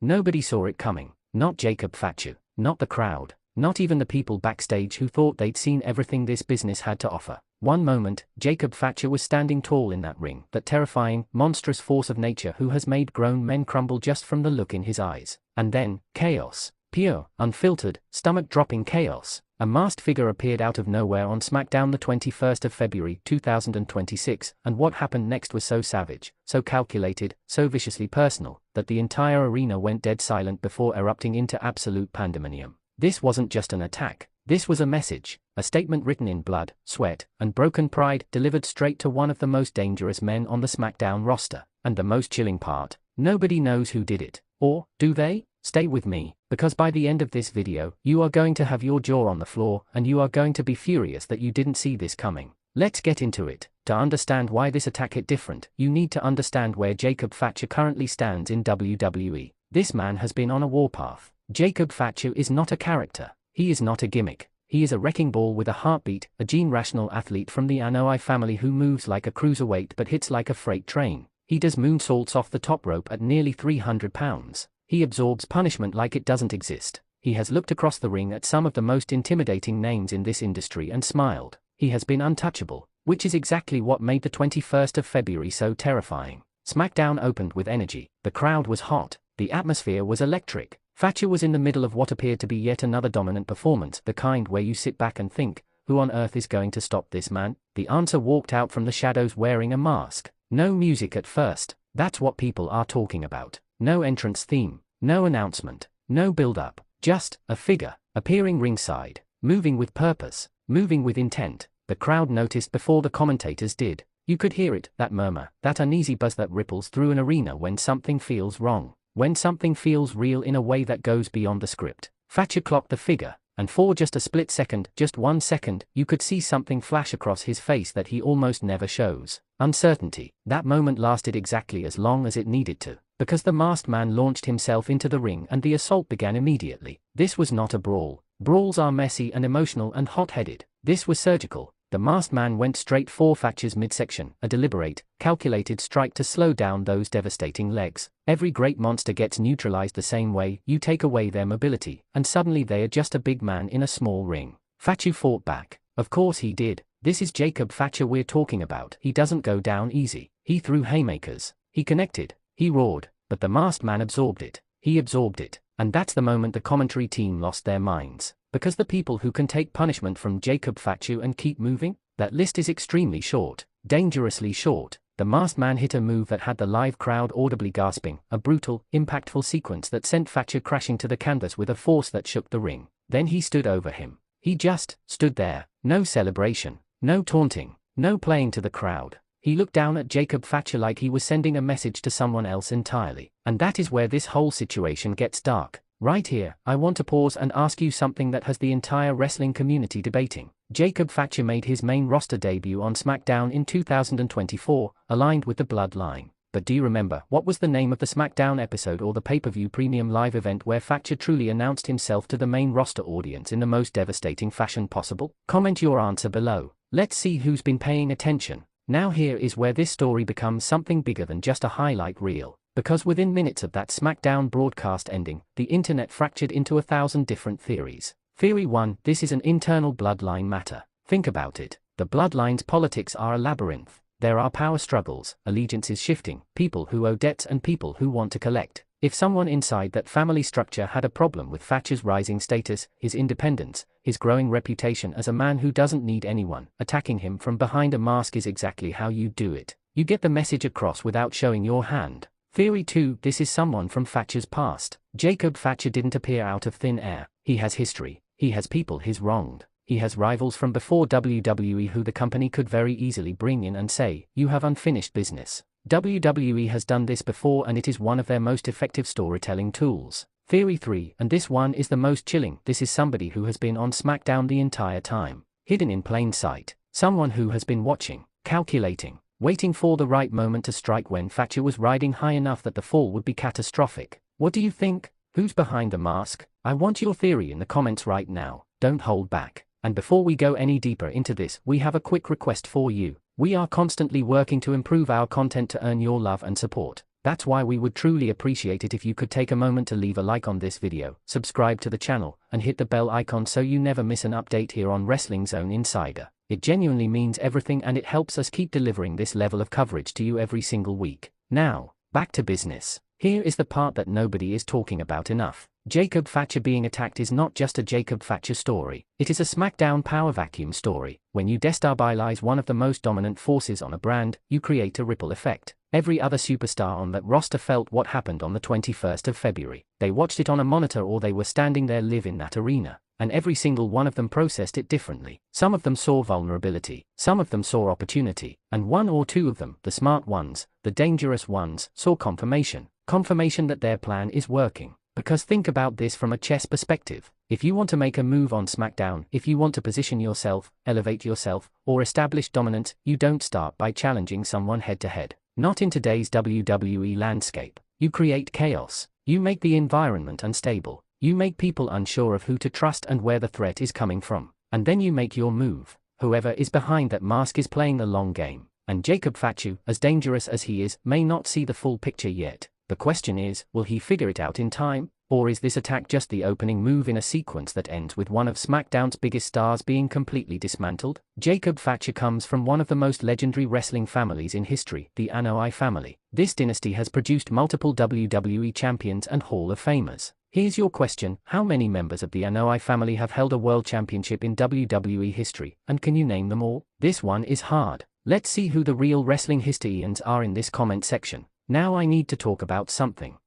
Nobody saw it coming. Not Jacob Fatu, not the crowd, not even the people backstage who thought they'd seen everything this business had to offer. One moment, Jacob Fatu was standing tall in that ring, that terrifying, monstrous force of nature who has made grown men crumble just from the look in his eyes. And then, chaos. Pure, unfiltered, stomach-dropping chaos. A masked figure appeared out of nowhere on SmackDown the 21st of February 2026, and what happened next was so savage, so calculated, so viciously personal, that the entire arena went dead silent before erupting into absolute pandemonium. This wasn't just an attack. This was a message, a statement written in blood, sweat, and broken pride, delivered straight to one of the most dangerous men on the SmackDown roster. And the most chilling part, nobody knows who did it. Or, do they? Stay with me, because by the end of this video, you are going to have your jaw on the floor, and you are going to be furious that you didn't see this coming. Let's get into it. To understand why this attack hit different, you need to understand where Jacob Fatu currently stands in WWE. This man has been on a warpath. Jacob Fatu is not a character. He is not a gimmick. He is a wrecking ball with a heartbeat, a gene-rational athlete from the Anoa'i family who moves like a cruiserweight but hits like a freight train. He does moonsaults off the top rope at nearly 300 pounds. He absorbs punishment like it doesn't exist. He has looked across the ring at some of the most intimidating names in this industry and smiled. He has been untouchable, which is exactly what made the 21st of February so terrifying. SmackDown opened with energy. The crowd was hot. The atmosphere was electric. Fatu was in the middle of what appeared to be yet another dominant performance, the kind where you sit back and think, who on earth is going to stop this man? The answer walked out from the shadows wearing a mask. No music at first. That's what people are talking about. No entrance theme, no announcement, no build-up, just a figure, appearing ringside, moving with purpose, moving with intent. The crowd noticed before the commentators did. You could hear it, that murmur, that uneasy buzz that ripples through an arena when something feels wrong, when something feels real in a way that goes beyond the script. Fatu clocked the figure, and for just a split second, just 1 second, you could see something flash across his face that he almost never shows. Uncertainty. That moment lasted exactly as long as it needed to, because the masked man launched himself into the ring and the assault began immediately. This was not a brawl. Brawls are messy and emotional and hot-headed. This was surgical. The masked man went straight for Fatu's midsection, a deliberate, calculated strike to slow down those devastating legs. Every great monster gets neutralized the same way. You take away their mobility, and suddenly they are just a big man in a small ring. Fatu fought back. Of course he did. This is Jacob Fatu we're talking about. He doesn't go down easy. He threw haymakers. He connected. He roared. But the masked man absorbed it. He absorbed it. And that's the moment the commentary team lost their minds. Because the people who can take punishment from Jacob Fatu and keep moving? That list is extremely short. Dangerously short. The masked man hit a move that had the live crowd audibly gasping, a brutal, impactful sequence that sent Fatu crashing to the canvas with a force that shook the ring. Then he stood over him. He just stood there. No celebration. No taunting. No playing to the crowd. He looked down at Jacob Fatu like he was sending a message to someone else entirely. And that is where this whole situation gets dark. Right here, I want to pause and ask you something that has the entire wrestling community debating. Jacob Fatu made his main roster debut on SmackDown in 2024, aligned with the Bloodline. But do you remember what was the name of the SmackDown episode or the pay-per-view premium live event where Fatu truly announced himself to the main roster audience in the most devastating fashion possible? Comment your answer below. Let's see who's been paying attention. Now here is where this story becomes something bigger than just a highlight reel. Because within minutes of that SmackDown broadcast ending, the internet fractured into 1,000 different theories. Theory 1, this is an internal bloodline matter. Think about it. The bloodline's politics are a labyrinth. There are power struggles, allegiances shifting, people who owe debts and people who want to collect. If someone inside that family structure had a problem with Fatu's rising status, his independence, his growing reputation as a man who doesn't need anyone, attacking him from behind a mask is exactly how you do it. You get the message across without showing your hand. Theory 2, this is someone from Fatu's past. Jacob Fatu didn't appear out of thin air. He has history. He has people he's wronged. He has rivals from before WWE who the company could very easily bring in and say, you have unfinished business. WWE has done this before and it is one of their most effective storytelling tools. Theory 3, and this one is the most chilling, this is somebody who has been on SmackDown the entire time. Hidden in plain sight. Someone who has been watching, calculating, waiting for the right moment to strike when Fatu was riding high enough that the fall would be catastrophic. What do you think? Who's behind the mask? I want your theory in the comments right now. Don't hold back. And before we go any deeper into this, we have a quick request for you. We are constantly working to improve our content to earn your love and support. That's why we would truly appreciate it if you could take a moment to leave a like on this video, subscribe to the channel, and hit the bell icon so you never miss an update here on Wrestling Zone Insider. It genuinely means everything and it helps us keep delivering this level of coverage to you every single week. Now, back to business. Here is the part that nobody is talking about enough. Jacob Fatu being attacked is not just a Jacob Fatu story, it is a SmackDown power vacuum story. When you destabilize one of the most dominant forces on a brand, you create a ripple effect. Every other superstar on that roster felt what happened on the 21st of February. They watched it on a monitor or they were standing there live in that arena. And every single one of them processed it differently. Some of them saw vulnerability, some of them saw opportunity, and one or two of them, the smart ones, the dangerous ones, saw confirmation. Confirmation that their plan is working. Because think about this from a chess perspective. If you want to make a move on SmackDown, if you want to position yourself, elevate yourself, or establish dominance, you don't start by challenging someone head-to-head. Not in today's WWE landscape. You create chaos. You make the environment unstable. You make people unsure of who to trust and where the threat is coming from. And then you make your move. Whoever is behind that mask is playing the long game. And Jacob Fatu, as dangerous as he is, may not see the full picture yet. The question is, will he figure it out in time? Or is this attack just the opening move in a sequence that ends with one of SmackDown's biggest stars being completely dismantled? Jacob Fatu comes from one of the most legendary wrestling families in history, the Anoa'i family. This dynasty has produced multiple WWE champions and Hall of Famers. Here's your question: how many members of the Anoa'i family have held a world championship in WWE history, and can you name them all? This one is hard. Let's see who the real wrestling historians are in this comment section. Now I need to talk about something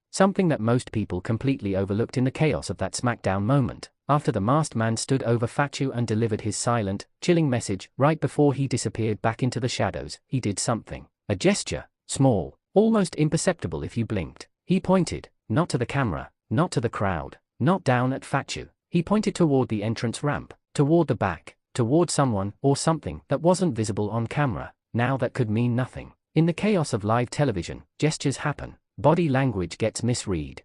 that most people completely overlooked in the chaos of that SmackDown moment. After the masked man stood over Fatu and delivered his silent, chilling message, right before he disappeared back into the shadows, he did something. A gesture, small, almost imperceptible if you blinked. He pointed, not to the camera, not to the crowd, not down at Fatu. He pointed toward the entrance ramp, toward the back, toward someone or something that wasn't visible on camera. Now that could mean nothing. In the chaos of live television, gestures happen. Body language gets misread.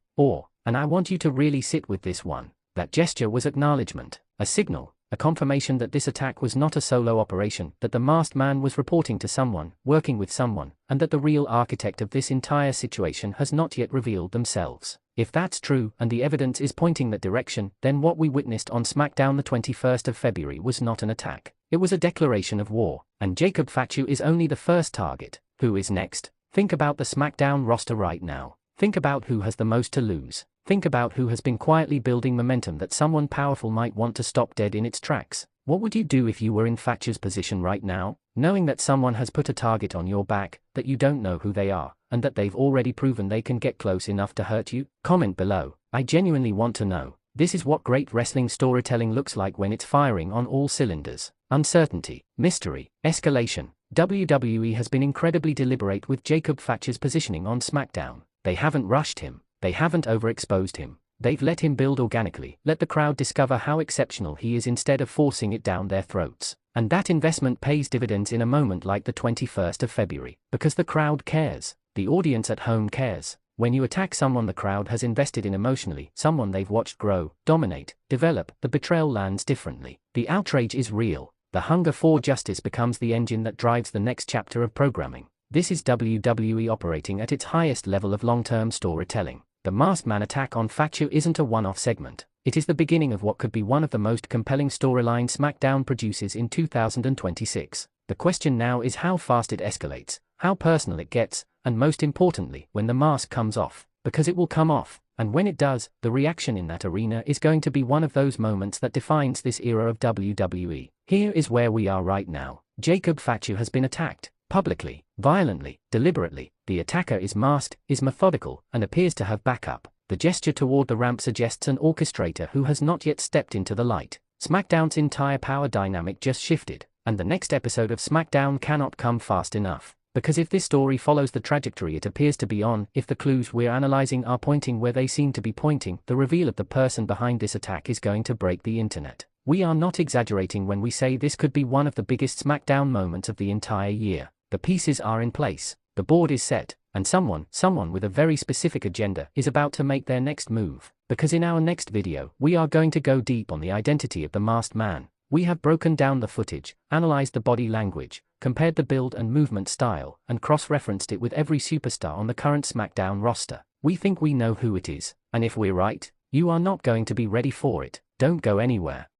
And I want you to really sit with this one. That gesture was acknowledgement, a signal, a confirmation that this attack was not a solo operation, that the masked man was reporting to someone, working with someone, and that the real architect of this entire situation has not yet revealed themselves. If that's true, and the evidence is pointing that direction, then what we witnessed on SmackDown the 21st of February was not an attack. It was a declaration of war, and Jacob Fatu is only the first target. Who is next? Think about the SmackDown roster right now. Think about who has the most to lose. Think about who has been quietly building momentum that someone powerful might want to stop dead in its tracks. What would you do if you were in Fatu's position right now, knowing that someone has put a target on your back, that you don't know who they are, and that they've already proven they can get close enough to hurt you? Comment below. I genuinely want to know. This is what great wrestling storytelling looks like when it's firing on all cylinders. Uncertainty, mystery, escalation. WWE has been incredibly deliberate with Jacob Fatu's positioning on SmackDown. They haven't rushed him. They haven't overexposed him. They've let him build organically, let the crowd discover how exceptional he is instead of forcing it down their throats. And that investment pays dividends in a moment like the 21st of February, because the crowd cares. The audience at home cares. When you attack someone the crowd has invested in emotionally, someone they've watched grow, dominate, develop, the betrayal lands differently. The outrage is real. The hunger for justice becomes the engine that drives the next chapter of programming. This is WWE operating at its highest level of long-term storytelling. The masked man attack on Fatu isn't a one-off segment. It is the beginning of what could be one of the most compelling storylines SmackDown produces in 2026. The question now is how fast it escalates, how personal it gets, and most importantly, when the mask comes off. Because it will come off. And when it does, the reaction in that arena is going to be one of those moments that defines this era of WWE. Here is where we are right now. Jacob Fatu has been attacked. Publicly, violently, deliberately. The attacker is masked, is methodical, and appears to have backup. The gesture toward the ramp suggests an orchestrator who has not yet stepped into the light. SmackDown's entire power dynamic just shifted, and the next episode of SmackDown cannot come fast enough. Because if this story follows the trajectory it appears to be on, if the clues we're analyzing are pointing where they seem to be pointing, the reveal of the person behind this attack is going to break the internet. We are not exaggerating when we say this could be one of the biggest SmackDown moments of the entire year. The pieces are in place, the board is set, and someone with a very specific agenda is about to make their next move. Because in our next video, we are going to go deep on the identity of the masked man. We have broken down the footage, analyzed the body language, compared the build and movement style, and cross-referenced it with every superstar on the current SmackDown roster. We think we know who it is, and if we're right, you are not going to be ready for it. Don't go anywhere.